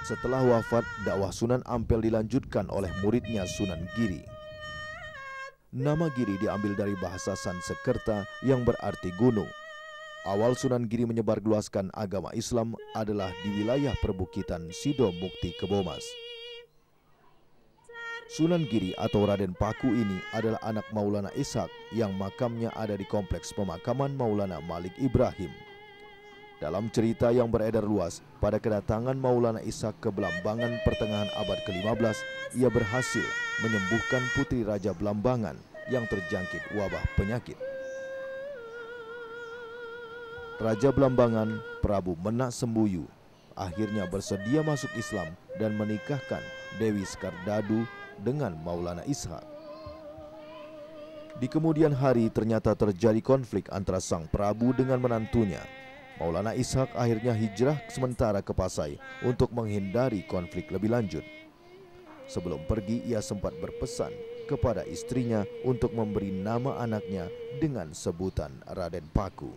Setelah wafat, dakwah Sunan Ampel dilanjutkan oleh muridnya Sunan Giri. Nama Giri diambil dari bahasa Sansekerta yang berarti gunung. Awal Sunan Giri menyebarluaskan agama Islam adalah di wilayah perbukitan Sido Mukti Kebomas. Sunan Giri atau Raden Paku ini adalah anak Maulana Ishak yang makamnya ada di kompleks pemakaman Maulana Malik Ibrahim. Dalam cerita yang beredar luas, pada kedatangan Maulana Ishak ke Belambangan pertengahan abad ke-15, ia berhasil menyembuhkan putri Raja Belambangan yang terjangkit wabah penyakit. Raja Belambangan, Prabu Menak Sembuyu, akhirnya bersedia masuk Islam dan menikahkan Dewi Skardadu dengan Maulana Ishak. Di kemudian hari ternyata terjadi konflik antara sang Prabu dengan menantunya. Maulana Ishak akhirnya hijrah sementara ke Pasai untuk menghindari konflik lebih lanjut. Sebelum pergi, ia sempat berpesan kepada istrinya untuk memberi nama anaknya dengan sebutan Raden Paku.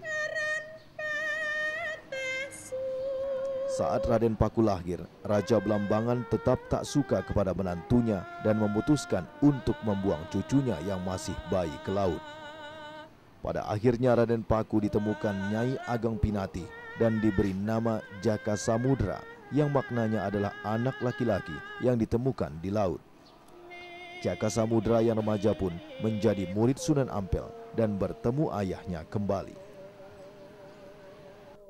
Saat Raden Paku lahir, Raja Belambangan tetap tak suka kepada menantunya dan memutuskan untuk membuang cucunya yang masih bayi ke laut. Pada akhirnya Raden Paku ditemukan Nyai Ageng Pinati dan diberi nama Jaka Samudra yang maknanya adalah anak laki-laki yang ditemukan di laut. Jaka Samudra yang remaja pun menjadi murid Sunan Ampel dan bertemu ayahnya kembali.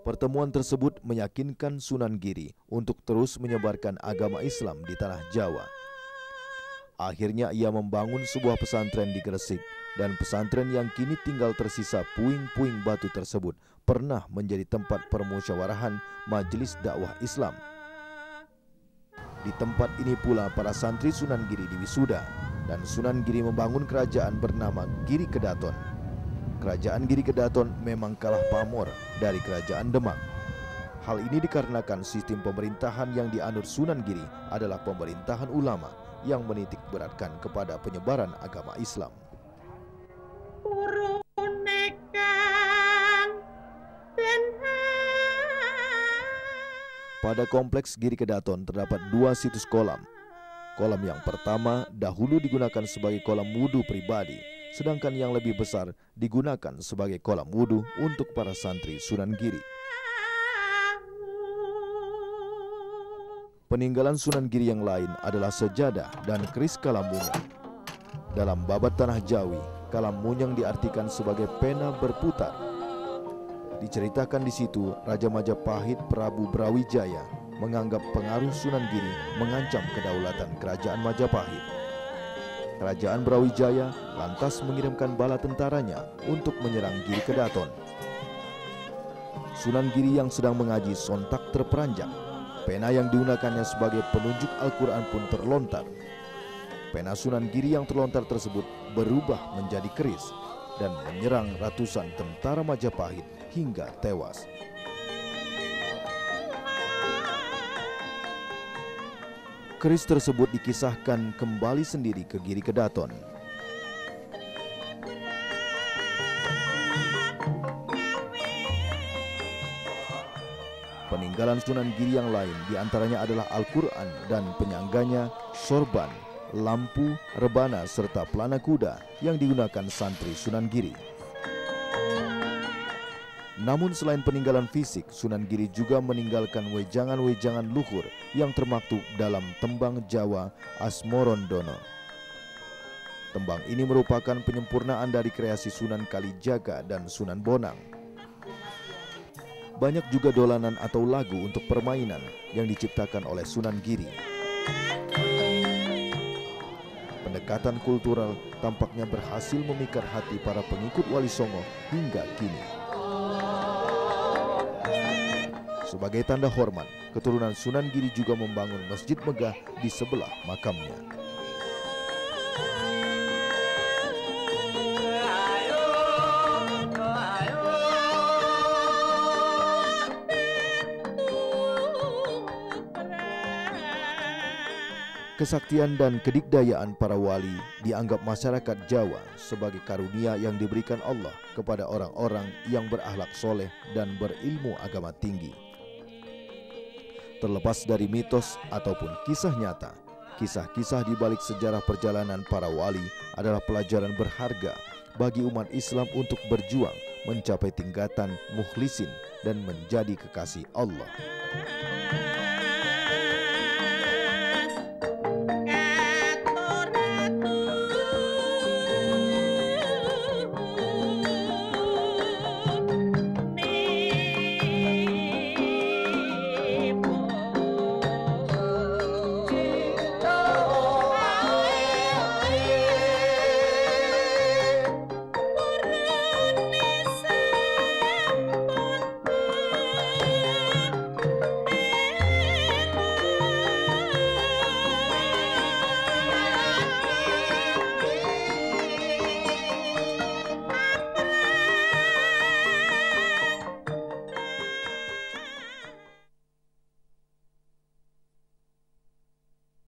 Pertemuan tersebut meyakinkan Sunan Giri untuk terus menyebarkan agama Islam di tanah Jawa. Akhirnya ia membangun sebuah pesantren di Gresik, dan pesantren yang kini tinggal tersisa puing-puing batu tersebut pernah menjadi tempat permusyawarahan Majelis Dakwah Islam. Di tempat ini pula para santri Sunan Giri diwisuda, dan Sunan Giri membangun kerajaan bernama Giri Kedaton. Kerajaan Giri Kedaton memang kalah pamor dari kerajaan Demak. Hal ini dikarenakan sistem pemerintahan yang dianut Sunan Giri adalah pemerintahan ulama yang menitik beratkan kepada penyebaran agama Islam. Pada kompleks Giri Kedaton terdapat 2 situs kolam. Kolam yang pertama dahulu digunakan sebagai kolam wudhu pribadi, sedangkan yang lebih besar digunakan sebagai kolam wudhu untuk para santri Sunan Giri. Peninggalan Sunan Giri yang lain adalah sejadah dan keris Kalamunyang. Dalam babat Tanah Jawi, Kalamunyang diartikan sebagai pena berputar. Diceritakan di situ, Raja Majapahit Prabu Brawijaya menganggap pengaruh Sunan Giri mengancam kedaulatan kerajaan Majapahit. Kerajaan Brawijaya lantas mengirimkan bala tentaranya untuk menyerang Giri Kedaton. Sunan Giri yang sedang mengaji sontak terperanjat. Pena yang digunakannya sebagai penunjuk Al-Quran pun terlontar. Pena Sunan Giri yang terlontar tersebut berubah menjadi keris dan menyerang ratusan tentara Majapahit hingga tewas. Keris tersebut dikisahkan kembali sendiri ke Giri Kedaton. Peninggalan Sunan Giri yang lain diantaranya adalah Al-Quran dan penyangganya, sorban, lampu, rebana, serta pelana kuda yang digunakan santri Sunan Giri. Namun selain peninggalan fisik, Sunan Giri juga meninggalkan wejangan-wejangan luhur yang termaktub dalam tembang Jawa Asmorondono. Tembang ini merupakan penyempurnaan dari kreasi Sunan Kalijaga dan Sunan Bonang. Banyak juga dolanan atau lagu untuk permainan yang diciptakan oleh Sunan Giri. Pendekatan kultural tampaknya berhasil memikat hati para pengikut Wali Songo hingga kini. Sebagai tanda hormat, keturunan Sunan Giri juga membangun masjid megah di sebelah makamnya. Kesaktian dan kedikdayaan para wali dianggap masyarakat Jawa sebagai karunia yang diberikan Allah kepada orang-orang yang berakhlak soleh dan berilmu agama tinggi. Terlepas dari mitos ataupun kisah nyata, kisah-kisah di balik sejarah perjalanan para wali adalah pelajaran berharga bagi umat Islam untuk berjuang mencapai tingkatan mukhlisin dan menjadi kekasih Allah.